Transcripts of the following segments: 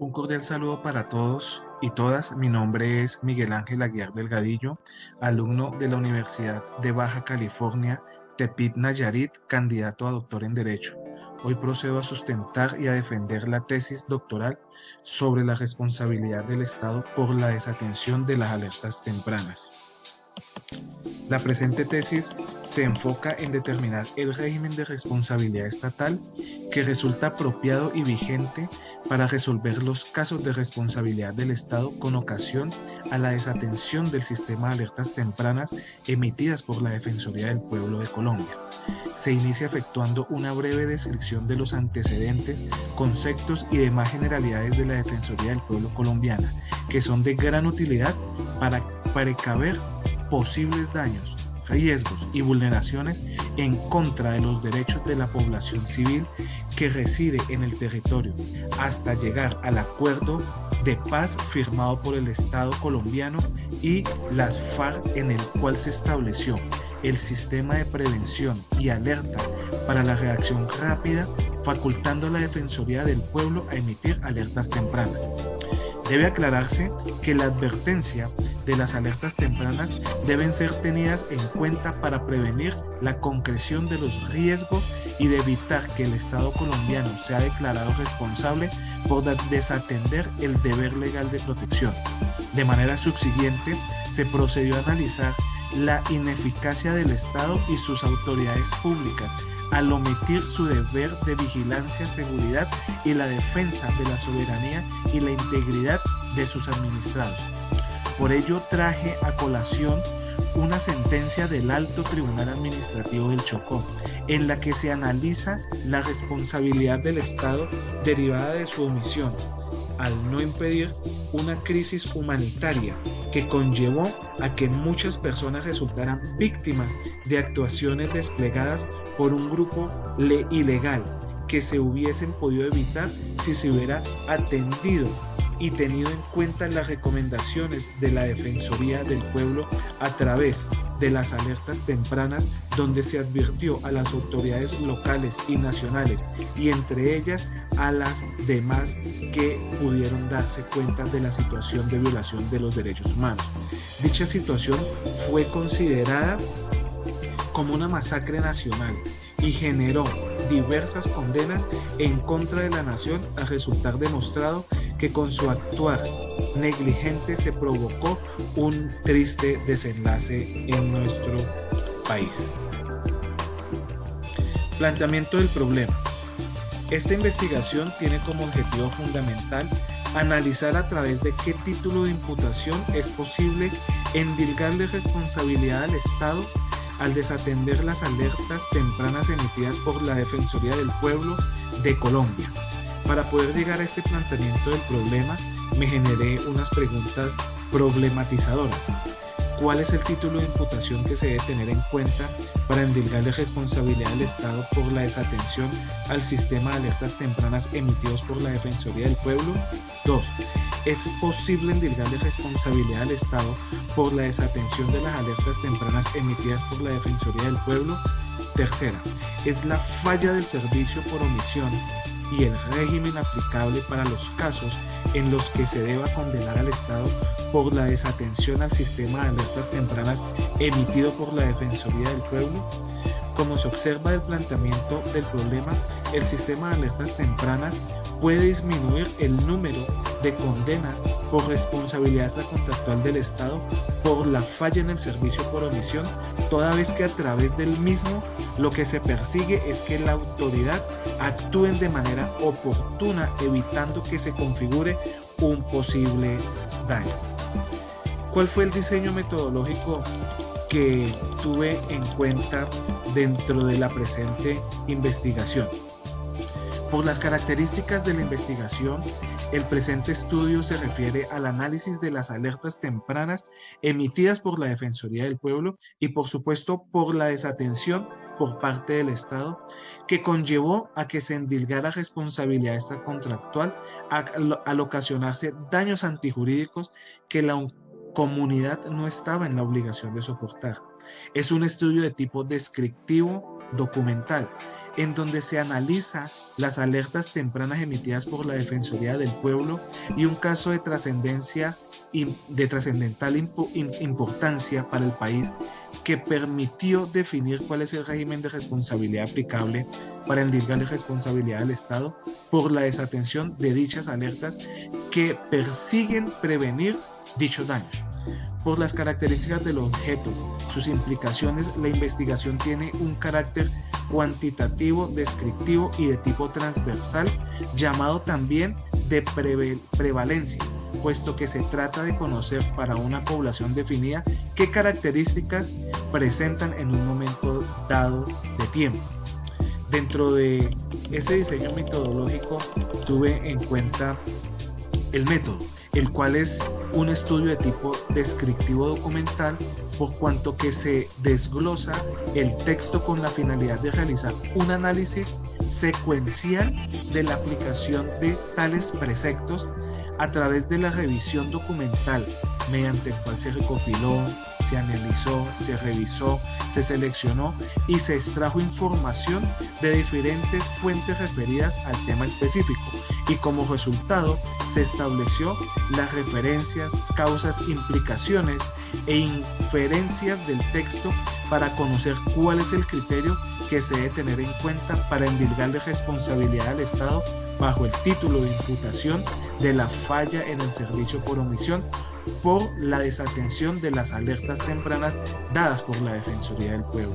Un cordial saludo para todos y todas. Mi nombre es Miguel Ángel Aguiar Delgadillo, alumno de la Universidad de Baja California, Tepic Nayarit, candidato a doctor en Derecho. Hoy procedo a sustentar y a defender la tesis doctoral sobre la responsabilidad del Estado por la desatención de las alertas tempranas. La presente tesis se enfoca en determinar el régimen de responsabilidad estatal que resulta apropiado y vigente para resolver los casos de responsabilidad del Estado con ocasión a la desatención del sistema de alertas tempranas emitidas por la Defensoría del Pueblo de Colombia. Se inicia efectuando una breve descripción de los antecedentes, conceptos y demás generalidades de la Defensoría del Pueblo colombiana, que son de gran utilidad para precaver posibles daños, riesgos y vulneraciones en contra de los derechos de la población civil que reside en el territorio, hasta llegar al acuerdo de paz firmado por el Estado colombiano y las FARC, en el cual se estableció el sistema de prevención y alerta para la reacción rápida, facultando a la Defensoría del Pueblo a emitir alertas tempranas. Debe aclararse que la advertencia de las alertas tempranas deben ser tenidas en cuenta para prevenir la concreción de los riesgos y de evitar que el Estado colombiano sea declarado responsable por desatender el deber legal de protección. De manera subsiguiente, se procedió a analizar la ineficacia del Estado y sus autoridades públicas al omitir su deber de vigilancia, seguridad y la defensa de la soberanía y la integridad de sus administrados. Por ello traje a colación una sentencia del Alto Tribunal Administrativo del Chocó, en la que se analiza la responsabilidad del Estado derivada de su omisión, al no impedir una crisis humanitaria que conllevó a que muchas personas resultaran víctimas de actuaciones desplegadas por un grupo ilegal que se hubiesen podido evitar si se hubiera atendido y tenido en cuenta las recomendaciones de la Defensoría del Pueblo a través de las alertas tempranas, donde se advirtió a las autoridades locales y nacionales y entre ellas a las demás que pudieron darse cuenta de la situación de violación de los derechos humanos. Dicha situación fue considerada como una masacre nacional y generó diversas condenas en contra de la nación, al resultar demostrado que con su actuar negligente se provocó un triste desenlace en nuestro país. Planteamiento del problema. Esta investigación tiene como objetivo fundamental analizar a través de qué título de imputación es posible endilgarle responsabilidad al Estado al desatender las alertas tempranas emitidas por la Defensoría del Pueblo de Colombia. Para poder llegar a este planteamiento del problema, me generé unas preguntas problematizadoras. ¿Cuál es el título de imputación que se debe tener en cuenta para endilgarle responsabilidad al Estado por la desatención al sistema de alertas tempranas emitidos por la Defensoría del Pueblo? 2. ¿Es posible endilgarle responsabilidad al Estado por la desatención de las alertas tempranas emitidas por la Defensoría del Pueblo? Tercera, ¿es la falla del servicio por omisión y el régimen aplicable para los casos en los que se deba condenar al Estado por la desatención al sistema de alertas tempranas emitido por la Defensoría del Pueblo? Como se observa del planteamiento del problema, el sistema de alertas tempranas puede disminuir el número de condenas por responsabilidad extracontractual del Estado por la falla en el servicio por omisión, toda vez que a través del mismo lo que se persigue es que la autoridad actúe de manera oportuna, evitando que se configure un posible daño. ¿Cuál fue el diseño metodológico que tuve en cuenta dentro de la presente investigación? Por las características de la investigación, el presente estudio se refiere al análisis de las alertas tempranas emitidas por la Defensoría del Pueblo y, por supuesto, por la desatención por parte del Estado que conllevó a que se endilgara responsabilidad extracontractual al ocasionarse daños antijurídicos que la comunidad no estaba en la obligación de soportar. Es un estudio de tipo descriptivo documental, en donde se analiza las alertas tempranas emitidas por la Defensoría del Pueblo y un caso de trascendental importancia para el país que permitió definir cuál es el régimen de responsabilidad aplicable para endilgarle responsabilidad al Estado por la desatención de dichas alertas que persiguen prevenir dichos daños. Por las características del objeto, sus implicaciones, la investigación tiene un carácter cuantitativo, descriptivo y de tipo transversal, llamado también de prevalencia, puesto que se trata de conocer para una población definida qué características presentan en un momento dado de tiempo. Dentro de ese diseño metodológico tuve en cuenta el método, el cual es un estudio de tipo descriptivo documental, por cuanto que se desglosa el texto con la finalidad de realizar un análisis secuencial de la aplicación de tales preceptos a través de la revisión documental, mediante el cual se recopiló, se analizó, se revisó, se seleccionó y se extrajo información de diferentes fuentes referidas al tema específico, y como resultado se estableció las referencias, causas, implicaciones e inferencias del texto para conocer cuál es el criterio que se debe tener en cuenta para endilgarle responsabilidad al Estado bajo el título de imputación de la falla en el servicio por omisión por la desatención de las alertas tempranas dadas por la Defensoría del Pueblo.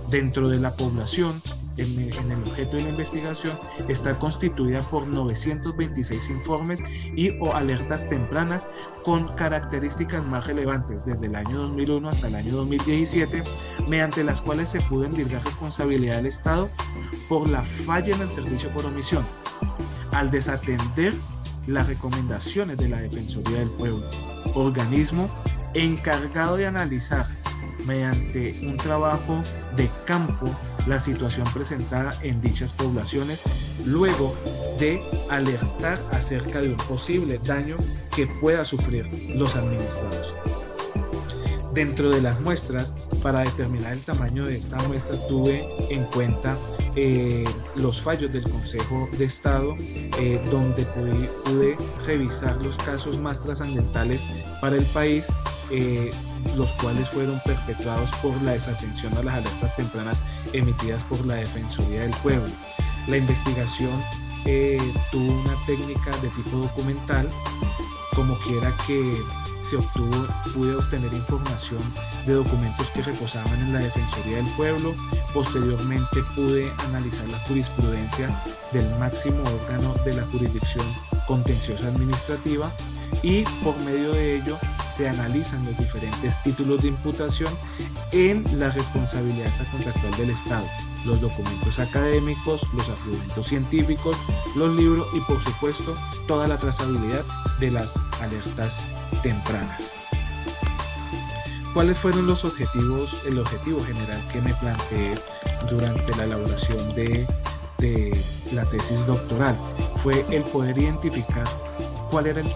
Dentro de la población, en el objeto de la investigación, está constituida por 926 informes y o alertas tempranas con características más relevantes desde el año 2001 hasta el año 2017, mediante las cuales se pudo endilgar responsabilidad del Estado por la falla en el servicio por omisión, al desatender las recomendaciones de la Defensoría del Pueblo, organismo encargado de analizar mediante un trabajo de campo la situación presentada en dichas poblaciones, luego de alertar acerca de un posible daño que pueda sufrir los administrados. Dentro de las muestras, para determinar el tamaño de esta muestra, tuve en cuenta los fallos del Consejo de Estado, donde pude revisar los casos más trascendentales para el país, los cuales fueron perpetrados por la desatención a las alertas tempranas emitidas por la Defensoría del Pueblo. La investigación tuvo una técnica de tipo documental, como quiera que pude obtener información de documentos que reposaban en la Defensoría del Pueblo. Posteriormente pude analizar la jurisprudencia del máximo órgano de la jurisdicción contenciosa administrativa, y por medio de ello se analizan los diferentes títulos de imputación en la responsabilidad contractual del Estado, los documentos académicos, los argumentos científicos, los libros y por supuesto toda la trazabilidad de las alertas tempranas. ¿Cuáles fueron los objetivos, el objetivo general que me planteé durante la elaboración de la tesis doctoral? Fue el poder identificar cuál era el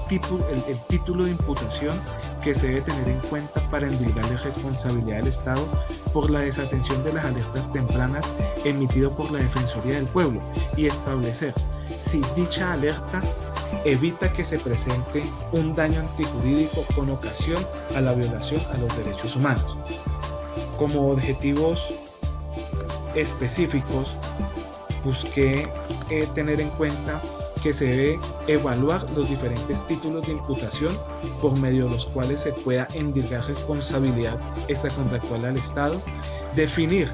título de imputación que se debe tener en cuenta para endilgarle responsabilidad al Estado por la desatención de las alertas tempranas emitido por la Defensoría del Pueblo, y establecer si dicha alerta evita que se presente un daño antijurídico con ocasión a la violación a los derechos humanos. Como objetivos específicos, busqué tener en cuenta que se debe evaluar los diferentes títulos de imputación por medio de los cuales se pueda endilgar responsabilidad extracontractual al Estado, definir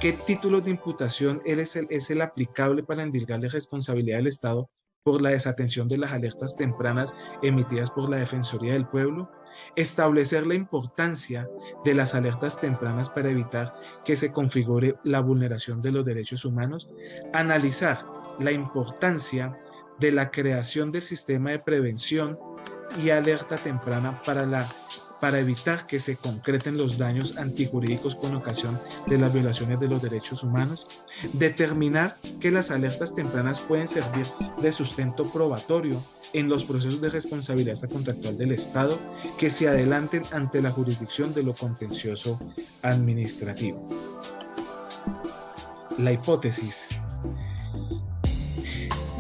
qué títulos de imputación es el aplicable para endilgarle responsabilidad al Estado por la desatención de las alertas tempranas emitidas por la Defensoría del Pueblo, establecer la importancia de las alertas tempranas para evitar que se configure la vulneración de los derechos humanos, analizar la importancia de la creación del sistema de prevención y alerta temprana para evitar que se concreten los daños antijurídicos con ocasión de las violaciones de los derechos humanos, determinar que las alertas tempranas pueden servir de sustento probatorio en los procesos de responsabilidad extracontractual del Estado que se adelanten ante la jurisdicción de lo contencioso administrativo. La hipótesis.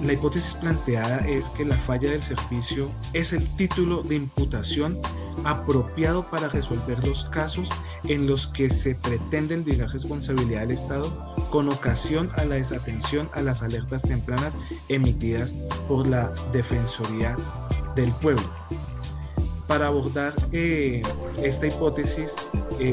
La hipótesis planteada es que la falla del servicio es el título de imputación apropiado para resolver los casos en los que se pretende endilgar responsabilidad del Estado con ocasión a la desatención a las alertas tempranas emitidas por la Defensoría del Pueblo. Para abordar esta hipótesis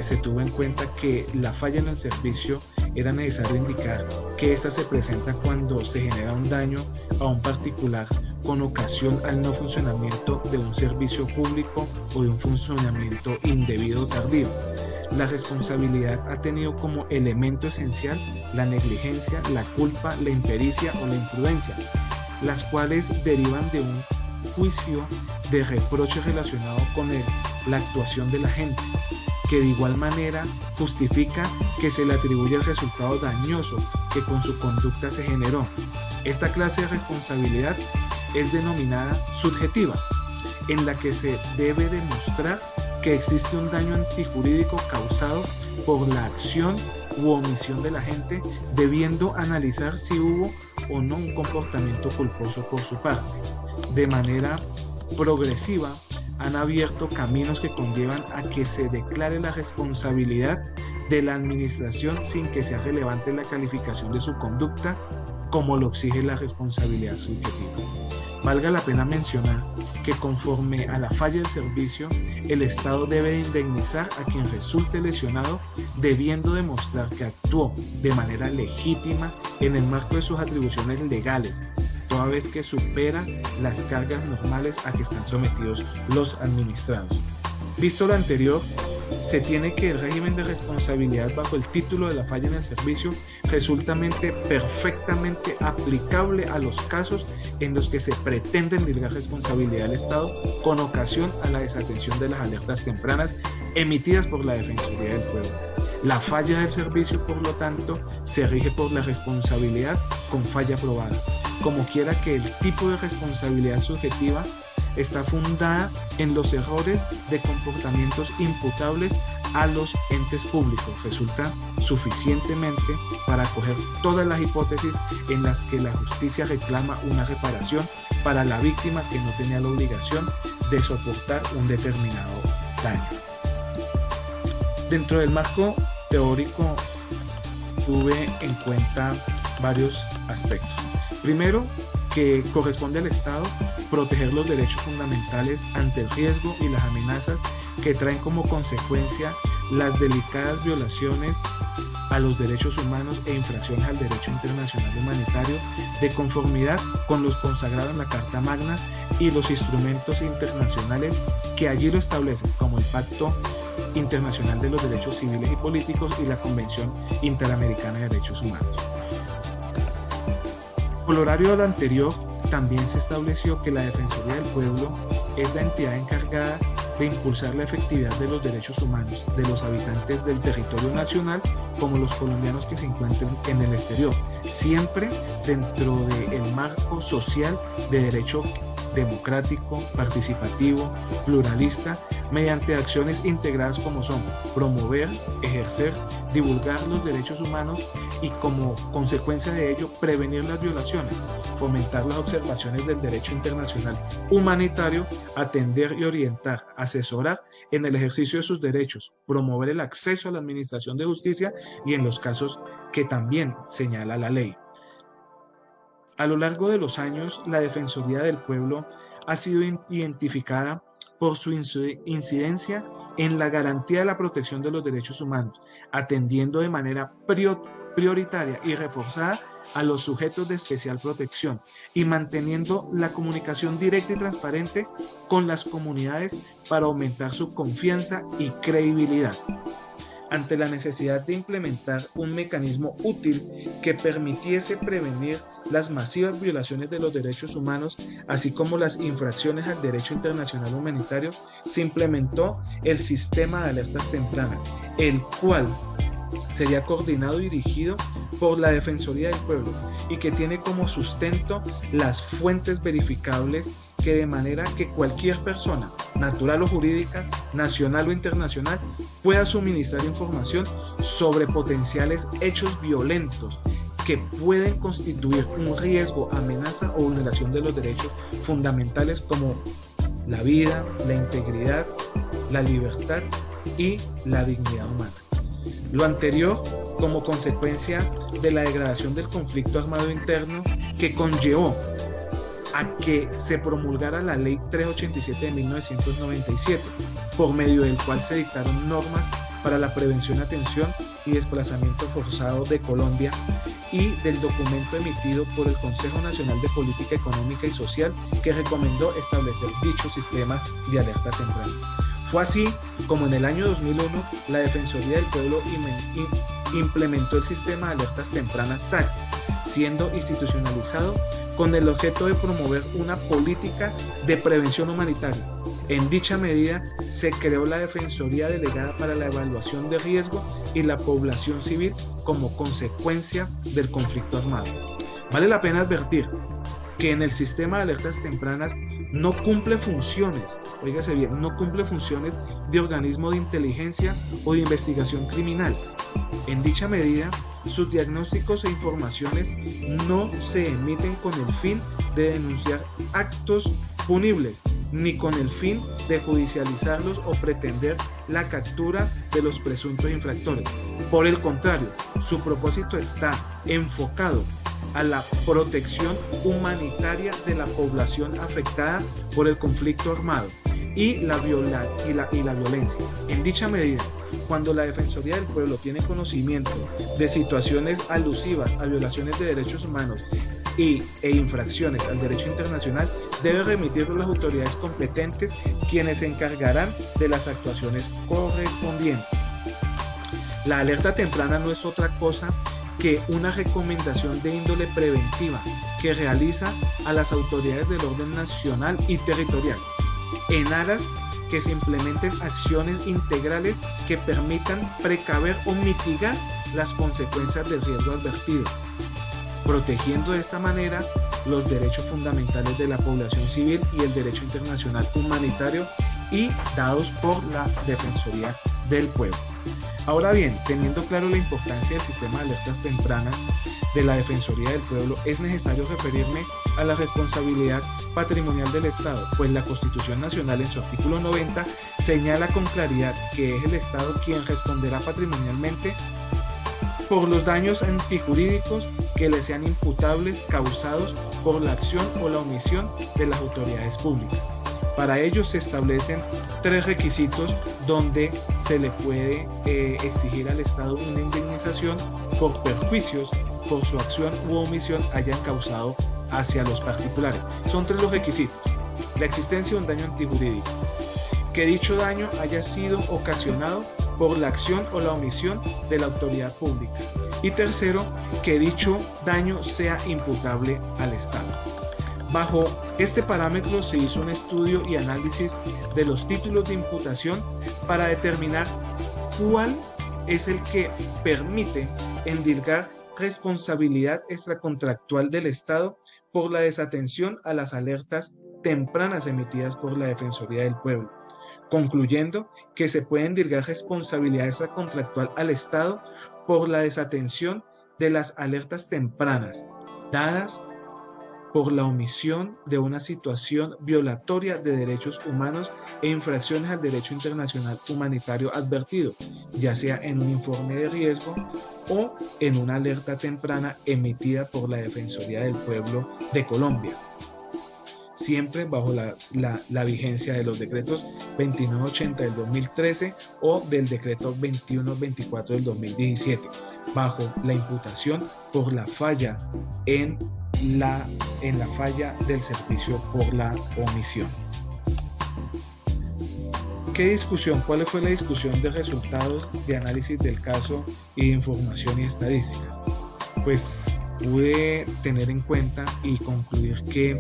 se tuvo en cuenta que la falla en el servicio era necesario indicar que ésta se presenta cuando se genera un daño a un particular con ocasión al no funcionamiento de un servicio público o de un funcionamiento indebido o tardío. La responsabilidad ha tenido como elemento esencial la negligencia, la culpa, la impericia o la imprudencia, las cuales derivan de un juicio de reproche relacionado con la actuación de la gente, que de igual manera justifica que se le atribuye el resultado dañoso que con su conducta se generó. Esta clase de responsabilidad es denominada subjetiva, en la que se debe demostrar que existe un daño antijurídico causado por la acción u omisión de la gente, debiendo analizar si hubo o no un comportamiento culposo por su parte. De manera progresiva, han abierto caminos que conllevan a que se declare la responsabilidad de la administración sin que sea relevante la calificación de su conducta, como lo exige la responsabilidad subjetiva. Valga la pena mencionar que conforme a la falla del servicio, el Estado debe indemnizar a quien resulte lesionado, debiendo demostrar que actuó de manera legítima en el marco de sus atribuciones legales, toda vez que supera las cargas normales a que están sometidos los administrados. Visto lo anterior, se tiene que el régimen de responsabilidad bajo el título de la falla en el servicio resulta perfectamente aplicable a los casos en los que se pretende endilgar responsabilidad del Estado con ocasión a la desatención de las alertas tempranas emitidas por la Defensoría del Pueblo. La falla del servicio, por lo tanto, se rige por la responsabilidad con falla probada, como quiera que el tipo de responsabilidad subjetiva está fundada en los errores de comportamientos imputables a los entes públicos. Resulta suficientemente para acoger todas las hipótesis en las que la justicia reclama una reparación para la víctima que no tenía la obligación de soportar un determinado daño. Dentro del marco teórico tuve en cuenta varios aspectos. Primero, que corresponde al Estado proteger los derechos fundamentales ante el riesgo y las amenazas que traen como consecuencia las delicadas violaciones a los derechos humanos e infracciones al derecho internacional humanitario, de conformidad con los consagrados en la Carta Magna y los instrumentos internacionales que allí lo establecen, como el Pacto Internacional de los Derechos Civiles y Políticos y la Convención Interamericana de Derechos Humanos. Colorario de lo anterior, también se estableció que la Defensoría del Pueblo es la entidad encargada de impulsar la efectividad de los derechos humanos de los habitantes del territorio nacional como los colombianos que se encuentren en el exterior, siempre dentro del marco social de derecho democrático, participativo, pluralista, mediante acciones integradas como son promover, ejercer, divulgar los derechos humanos y como consecuencia de ello prevenir las violaciones, fomentar las observaciones del derecho internacional humanitario, atender y orientar, asesorar en el ejercicio de sus derechos, promover el acceso a la administración de justicia y en los casos que también señala la ley. A lo largo de los años, la Defensoría del Pueblo ha sido identificada por su incidencia en la garantía de la protección de los derechos humanos, atendiendo de manera prioritaria y reforzada a los sujetos de especial protección y manteniendo la comunicación directa y transparente con las comunidades para aumentar su confianza y credibilidad. Ante la necesidad de implementar un mecanismo útil que permitiese prevenir las masivas violaciones de los derechos humanos, así como las infracciones al derecho internacional humanitario, se implementó el sistema de alertas tempranas, el cual sería coordinado y dirigido por la Defensoría del Pueblo y que tiene como sustento las fuentes verificables que de manera que cualquier persona natural o jurídica, nacional o internacional, pueda suministrar información sobre potenciales hechos violentos que pueden constituir un riesgo, amenaza o vulneración de los derechos fundamentales como la vida, la integridad, la libertad y la dignidad humana. Lo anterior como consecuencia de la degradación del conflicto armado interno que conllevó a que se promulgara la Ley 387 de 1997, por medio del cual se dictaron normas para la prevención, atención y desplazamiento forzado de Colombia, y del documento emitido por el Consejo Nacional de Política Económica y Social que recomendó establecer dicho sistema de alerta temprana. Fue así como en el año 2001 la Defensoría del Pueblo implementó el sistema de alertas tempranas SAC, siendo institucionalizado con el objeto de promover una política de prevención humanitaria. En dicha medida se creó la Defensoría Delegada para la Evaluación de Riesgo y la Población Civil como consecuencia del conflicto armado. Vale la pena advertir que en el sistema de alertas tempranas no cumple funciones, oígase bien, no cumple funciones de organismo de inteligencia o de investigación criminal. En dicha medida, sus diagnósticos e informaciones no se emiten con el fin de denunciar actos punibles, ni con el fin de judicializarlos o pretender la captura de los presuntos infractores. Por el contrario, su propósito está enfocado a la protección humanitaria de la población afectada por el conflicto armado y la violencia. En dicha medida, cuando la Defensoría del Pueblo tiene conocimiento de situaciones alusivas a violaciones de derechos humanos e infracciones al derecho internacional, debe remitirlo a las autoridades competentes, quienes se encargarán de las actuaciones correspondientes. La alerta temprana no es otra cosa que una recomendación de índole preventiva que realiza a las autoridades del orden nacional y territorial, en aras que se implementen acciones integrales que permitan precaver o mitigar las consecuencias del riesgo advertido, protegiendo de esta manera los derechos fundamentales de la población civil y el derecho internacional humanitario y dados por la Defensoría del Pueblo. Ahora bien, teniendo claro la importancia del sistema de alertas tempranas de la Defensoría del Pueblo, es necesario referirme a la responsabilidad patrimonial del Estado, pues la Constitución Nacional en su artículo 90 señala con claridad que es el Estado quien responderá patrimonialmente por los daños antijurídicos que le sean imputables causados por la acción o la omisión de las autoridades públicas. Para ello se establecen 3 requisitos donde se le puede exigir al Estado una indemnización por perjuicios por su acción u omisión hayan causado hacia los particulares. Son 3 los requisitos: la existencia de un daño antijurídico, que dicho daño haya sido ocasionado por la acción o la omisión de la autoridad pública, y tercero, que dicho daño sea imputable al Estado. Bajo este parámetro se hizo un estudio y análisis de los títulos de imputación para determinar cuál es el que permite endilgar responsabilidad extracontractual del Estado por la desatención a las alertas tempranas emitidas por la Defensoría del Pueblo, concluyendo que se puede endilgar responsabilidad extracontractual al Estado por la desatención de las alertas tempranas dadas por la omisión de una situación violatoria de derechos humanos e infracciones al derecho internacional humanitario advertido, ya sea en un informe de riesgo o en una alerta temprana emitida por la Defensoría del Pueblo de Colombia, siempre bajo la vigencia de los decretos 2980 del 2013 o del decreto 2124 del 2017, bajo la imputación por la falla en la falla del servicio por la omisión. ¿Qué discusión? ¿Cuál fue la discusión de resultados de análisis del caso y de información y estadísticas? Pues pude tener en cuenta y concluir que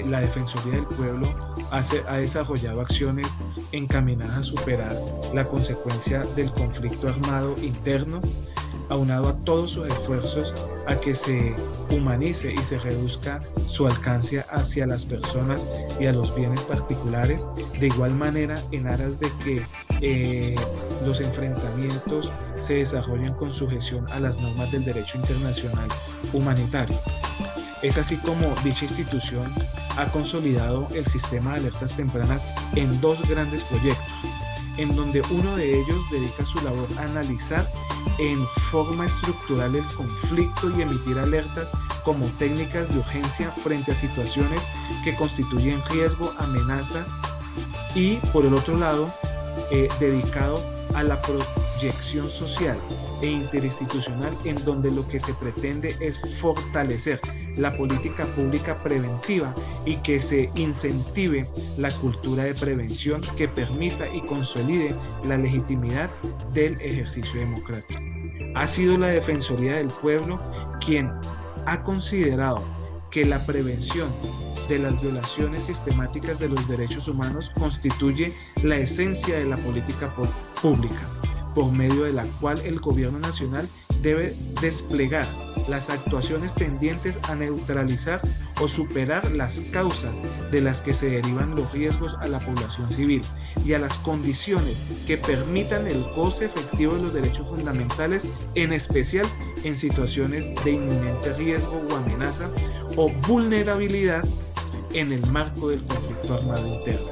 la Defensoría del Pueblo ha desarrollado acciones encaminadas a superar la consecuencia del conflicto armado interno, aunado a todos sus esfuerzos a que se humanice y se reduzca su alcance hacia las personas y a los bienes particulares, de igual manera en aras de que los enfrentamientos se desarrollen con sujeción a las normas del derecho internacional humanitario. Es así como dicha institución ha consolidado el sistema de alertas tempranas en dos grandes proyectos, en donde uno de ellos dedica su labor a analizar en forma estructural el conflicto y emitir alertas como técnicas de urgencia frente a situaciones que constituyen riesgo, amenaza, y por el otro lado, dedicado a la proyección social e interinstitucional, en donde lo que se pretende es fortalecer la política pública preventiva y que se incentive la cultura de prevención que permita y consolide la legitimidad del ejercicio democrático. Ha sido la Defensoría del Pueblo quien ha considerado que la prevención de las violaciones sistemáticas de los derechos humanos constituye la esencia de la política pública, por medio de la cual el gobierno nacional debe desplegar las actuaciones tendientes a neutralizar o superar las causas de las que se derivan los riesgos a la población civil y a las condiciones que permitan el goce efectivo de los derechos fundamentales, en especial en situaciones de inminente riesgo o amenaza o vulnerabilidad en el marco del conflicto armado interno,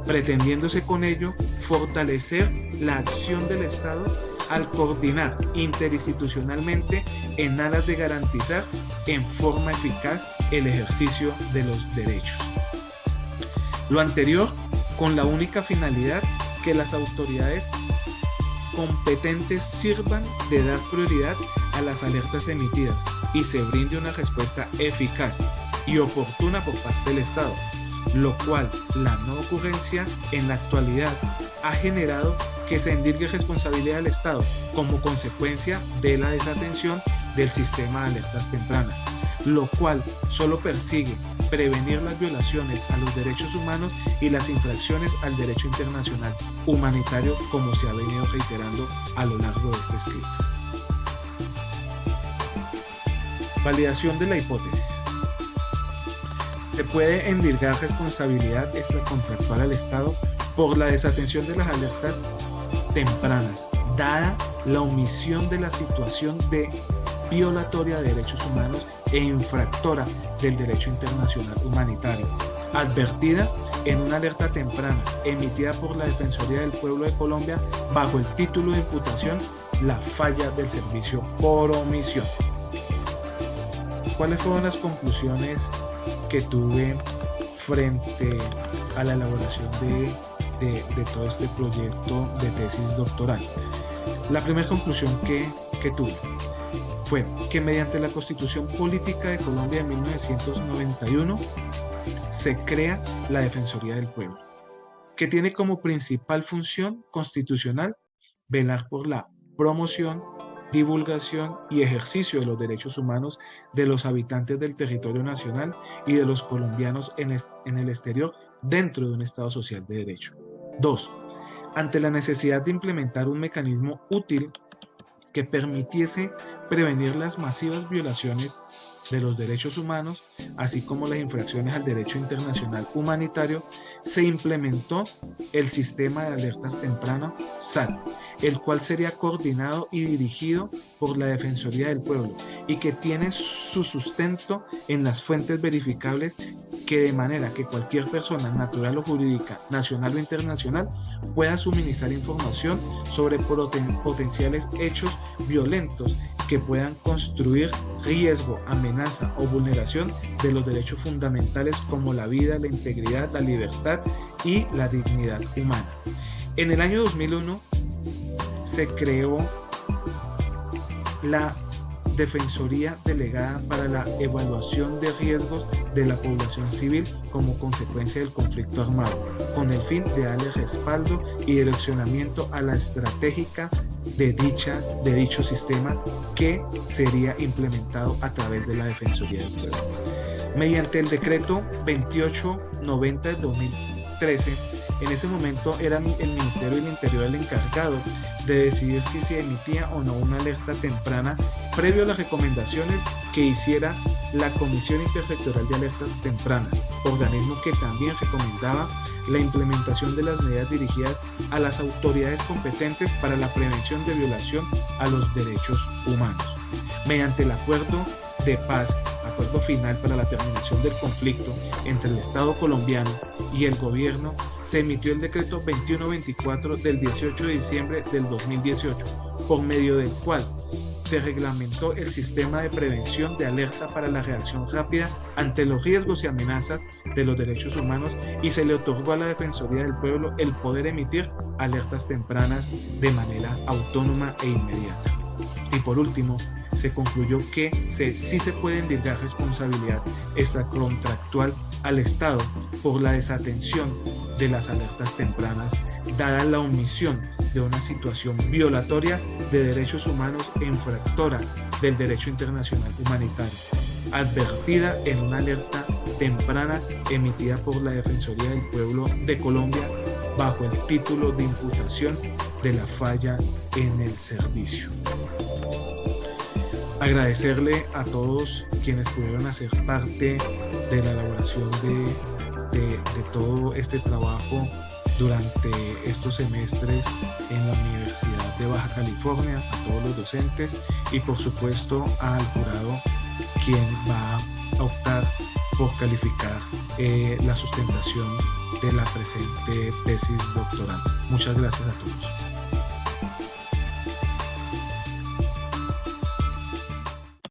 pretendiéndose con ello fortalecer la acción del Estado al coordinar interinstitucionalmente en aras de garantizar en forma eficaz el ejercicio de los derechos. Lo anterior con la única finalidad que las autoridades competentes sirvan de dar prioridad a las alertas emitidas y se brinde una respuesta eficaz y oportuna por parte del Estado, lo cual la no ocurrencia en la actualidad ha generado que se endilgue responsabilidad del Estado como consecuencia de la desatención del sistema de alertas tempranas, lo cual solo persigue prevenir las violaciones a los derechos humanos y las infracciones al derecho internacional humanitario, como se ha venido reiterando a lo largo de este escrito. Validación de la hipótesis. Se puede endilgar responsabilidad extracontractual al Estado por la desatención de las alertas tempranas, dada la omisión de la situación de violatoria de derechos humanos e infractora del derecho internacional humanitario, advertida en una alerta temprana emitida por la Defensoría del Pueblo de Colombia bajo el título de imputación La falla del servicio por omisión. ¿Cuáles fueron las conclusiones que tuve frente a la elaboración de todo este proyecto de tesis doctoral? La primera conclusión que tuve fue que mediante la Constitución Política de Colombia de 1991 se crea la Defensoría del Pueblo, que tiene como principal función constitucional velar por la promoción, divulgación y ejercicio de los derechos humanos de los habitantes del territorio nacional y de los colombianos en el exterior dentro de un Estado social de derecho. 2. Ante la necesidad de implementar un mecanismo útil que permitiese prevenir las masivas violaciones de los derechos humanos, así como las infracciones al derecho internacional humanitario, se implementó el sistema de alertas tempranas SAT, el cual sería coordinado y dirigido por la Defensoría del Pueblo y que tiene su sustento en las fuentes verificables, que de manera que cualquier persona natural o jurídica, nacional o internacional, pueda suministrar información sobre potenciales hechos violentos que puedan construir riesgo, amenaza o vulneración de los derechos fundamentales como la vida, la integridad, la libertad y la dignidad humana. En el año 2001 se creó la Defensoría Delegada para la Evaluación de Riesgos de la Población Civil como consecuencia del conflicto armado, con el fin de darle respaldo y direccionamiento a la estratégica de dicho sistema, que sería implementado a través de la Defensoría del Pueblo. Mediante el decreto 2890 de 2013. En ese momento era el Ministerio del Interior el encargado de decidir si se emitía o no una alerta temprana previo a las recomendaciones que hiciera la Comisión Intersectorial de Alertas Tempranas, organismo que también recomendaba la implementación de las medidas dirigidas a las autoridades competentes para la prevención de violación a los derechos humanos. Mediante el acuerdo de paz, acuerdo final para la terminación del conflicto entre el Estado colombiano y el gobierno, se emitió el decreto 2124 del 18 de diciembre del 2018, por medio del cual se reglamentó el sistema de prevención de alerta para la reacción rápida ante los riesgos y amenazas de los derechos humanos, y se le otorgó a la Defensoría del Pueblo el poder emitir alertas tempranas de manera autónoma e inmediata. Y por último, se concluyó que sí se puede endilgar responsabilidad extracontractual al Estado por la desatención de las alertas tempranas, dada la omisión de una situación violatoria de derechos humanos e infractora del derecho internacional humanitario, advertida en una alerta temprana emitida por la Defensoría del Pueblo de Colombia bajo el título de imputación de la falla en el servicio. Agradecerle a todos quienes pudieron hacer parte de la elaboración de todo este trabajo durante estos semestres en la Universidad de Baja California, a todos los docentes y por supuesto al jurado, quien va a optar por calificar la sustentación de la presente tesis doctoral. Muchas gracias a todos.